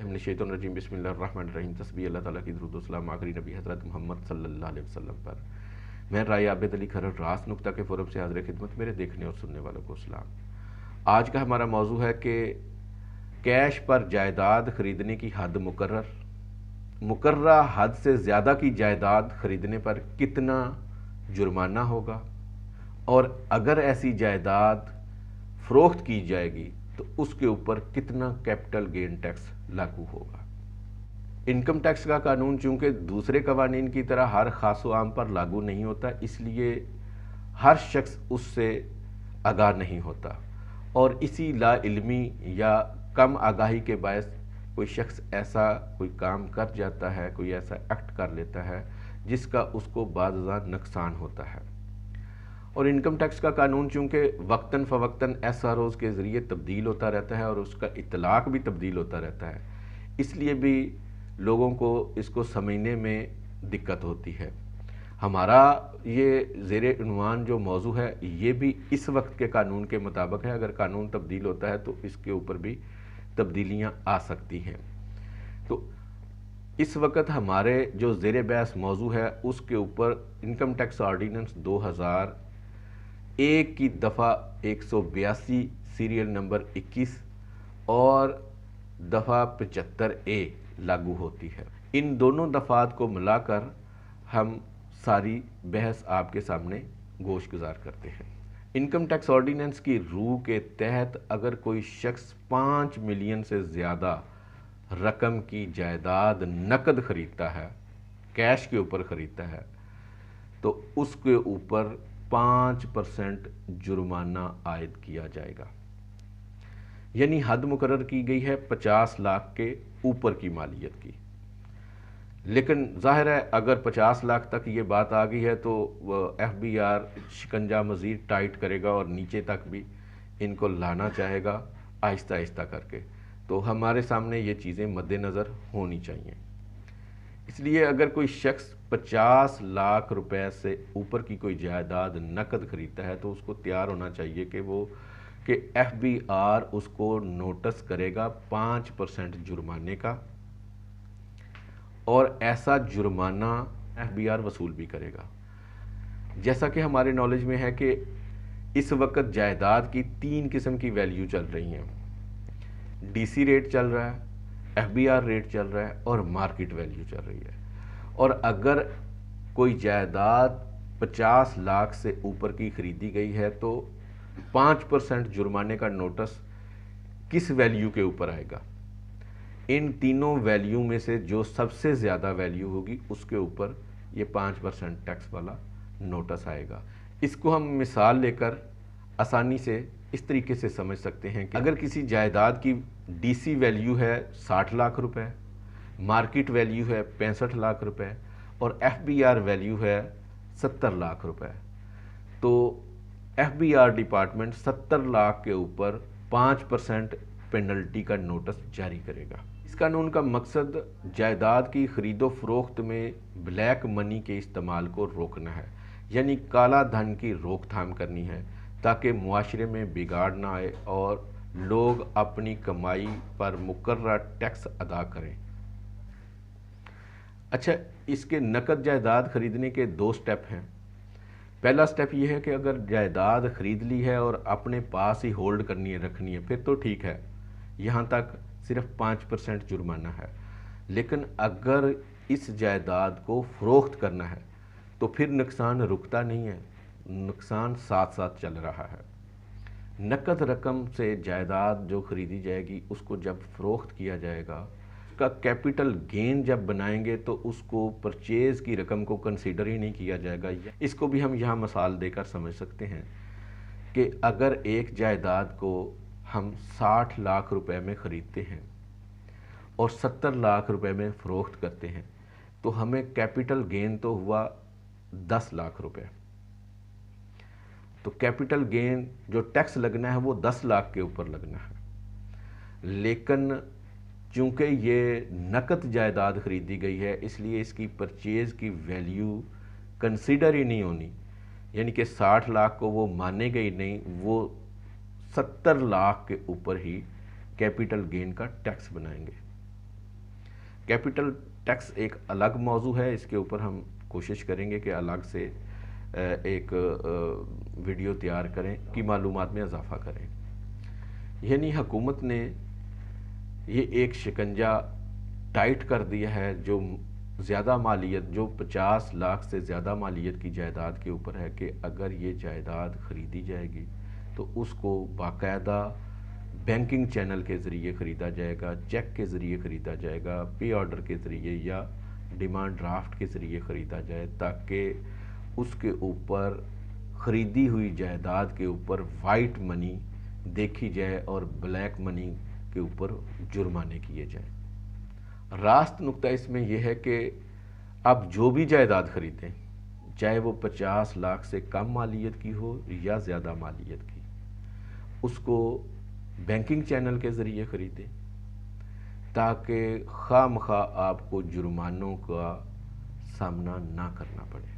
बिल्लाहि मिनश्शैतानिर्रजीम बिस्मिल्लाहिर्रहमानिर्रहीम। तस्बीह अल्लाह ताला की दुरूद व सलाम आखिरी नबी हज़रत मोहम्मद सल्लल्लाहु अलैहि वसल्लम पर। मैं राय आबिद अली खरर रास नुक्ता के फोरम से हाज़िर खिदमत। मेरे देखने और सुनने वालों को सलाम। आज का हमारा मौजू है कि कैश पर जायदाद खरीदने की हद मुकर्ररा हद से ज़्यादा की जायदाद खरीदने पर कितना जुर्माना होगा, और अगर ऐसी जायदाद फ़रोख्त की जाएगी तो उसके ऊपर कितना कैपिटल गेन टैक्स लागू होगा। इनकम टैक्स का कानून चूंकि दूसरे कवानीन की तरह हर खास व आम पर लागू नहीं होता, इसलिए हर शख्स उससे आगाह नहीं होता, और इसी लाइल्मी या कम आगाही के बायस कोई शख्स ऐसा कोई काम कर जाता है, कोई ऐसा एक्ट कर लेता है जिसका उसको बाज़ नुकसान होता है। और इनकम टैक्स का कानून चूँकि वक्तन फ़वक्तन SROs के ज़रिए तब्दील होता रहता है और उसका इतलाक़ भी तब्दील होता रहता है, इसलिए भी लोगों को इसको समझने में दिक्कत होती है। हमारा ये ज़ेरे उन्वान जो मौजू है ये भी इस वक्त के कानून के मुताबिक है। अगर कानून तब्दील होता है तो इसके ऊपर भी तब्दीलियाँ आ सकती हैं। तो इस वक्त हमारे जो ज़ेरे बहस मौजू है उसके ऊपर इनकम टैक्स ऑर्डिनेंस 2001 की दफ़ा 182 सीरियल नंबर 21 और दफ़ा 75A लागू होती है। इन दोनों दफ़ात को मिलाकर हम सारी बहस आपके सामने गोश गुजार करते हैं। इनकम टैक्स ऑर्डिनेंस की रूह के तहत अगर कोई शख्स 5 मिलियन से ज़्यादा रकम की जायदाद नकद ख़रीदता है, कैश के ऊपर ख़रीदता है, तो उसके ऊपर 5% जुर्माना आयद किया जाएगा। यानी हद मुकर्रर की गई है 50 लाख के ऊपर की मालियत की। लेकिन ज़ाहिर है अगर 50 लाख तक ये बात आ गई है तो FBR शिकंजा मज़ीद टाइट करेगा और नीचे तक भी इनको लाना चाहेगा आहिस्ता आहिस्ता करके। तो हमारे सामने ये चीज़ें मद्देनज़र होनी चाहिए। इसलिए अगर कोई शख्स 50 लाख रुपए से ऊपर की कोई जायदाद नकद ख़रीदता है तो उसको तैयार होना चाहिए कि FBR उसको नोटिस करेगा 5% जुर्माने का, और ऐसा जुर्माना FBR वसूल भी करेगा। जैसा कि हमारे नॉलेज में है कि इस वक्त जायदाद की 3 किस्म की वैल्यू चल रही हैं। DC रेट चल रहा है, FBR रेट चल रहा है और मार्केट वैल्यू चल रही है। और अगर कोई जायदाद 50 लाख से ऊपर की खरीदी गई है तो 5% जुर्माने का नोटिस किस वैल्यू के ऊपर आएगा? इन तीनों वैल्यू में से जो सबसे ज़्यादा वैल्यू होगी उसके ऊपर ये 5% टैक्स वाला नोटिस आएगा। इसको हम मिसाल लेकर आसानी से इस तरीके से समझ सकते हैं कि अगर किसी जायदाद की DC वैल्यू है 60 लाख रुपए, मार्केट वैल्यू है 65 लाख रुपए और FBR वैल्यू है 70 लाख रुपए, तो FBR डिपार्टमेंट 70 लाख के ऊपर 5% पेनल्टी का नोटिस जारी करेगा। इस कानून का मकसद जायदाद की खरीदो फरोख्त में ब्लैक मनी के इस्तेमाल को रोकना है, यानी काला धन की रोकथाम करनी है, ताकि मुआशरे में बिगाड़ ना आए और लोग अपनी कमाई पर मुकर्रर टैक्स अदा करें। अच्छा, इसके नकद जायदाद खरीदने के 2 स्टेप हैं। पहला स्टेप ये है कि अगर जायदाद खरीद ली है और अपने पास ही होल्ड करनी है, रखनी है, फिर तो ठीक है, यहाँ तक सिर्फ 5% जुर्माना है। लेकिन अगर इस जायदाद को फ़रोख्त करना है तो फिर नुकसान रुकता नहीं है, नुकसान साथ साथ चल रहा है। नकद रकम से जायदाद जो खरीदी जाएगी उसको जब फ़रोख्त किया जाएगा, उसका कैपिटल गेन जब बनाएंगे तो उसको परचेज़ की रकम को कंसीडर ही नहीं किया जाएगा। इसको भी हम यहाँ मिसाल देकर समझ सकते हैं कि अगर एक जायदाद को हम 60 लाख रुपए में ख़रीदते हैं और 70 लाख रुपए में फ़रोख्त करते हैं तो हमें कैपिटल गेन तो हुआ 10 लाख रुपए। तो कैपिटल गेन जो टैक्स लगना है वो 10 लाख के ऊपर लगना है। लेकिन चूँकि ये नकद जायदाद खरीदी गई है इसलिए इसकी परचेज़ की वैल्यू कंसीडर ही नहीं होनी, यानी कि 60 लाख को वो मानेगा ही नहीं, वो 70 लाख के ऊपर ही कैपिटल गेन का टैक्स बनाएंगे। کیپٹل ٹیکس ایک الگ موضوع ہے، اس کے اوپر ہم کوشش کریں گے کہ الگ سے ایک ویڈیو تیار کریں کہ معلومات میں اضافہ کریں۔ یعنی حکومت نے یہ ایک شکنجہ ٹائٹ کر دیا ہے جو زیادہ مالیت، جو 50 لاکھ سے زیادہ مالیت کی جائیداد کے اوپر ہے، کہ اگر یہ جائیداد خریدی جائے گی تو اس کو باقاعدہ بینکنگ چینل کے ذریعے خریدا جائے گا، چیک کے ذریعے خریدا جائے گا، پے آرڈر کے ذریعے یا ڈیمانڈ ڈرافٹ کے ذریعے خریدا جائے، تاکہ اس کے اوپر خریدی ہوئی جائیداد کے اوپر وائٹ منی دیکھی جائے اور بلیک منی کے اوپر جرمانے کیے جائیں۔ راست نقطہ اس میں یہ ہے کہ اب جو بھی جائیداد خریدیں، چاہے وہ 50 لاکھ سے کم مالیت کی ہو یا زیادہ مالیت کی، اس کو بینکنگ چینل کے ذریعے خریدیں تاکہ خواہ مخواہ آپ کو جرمانوں کا سامنا نہ کرنا پڑے۔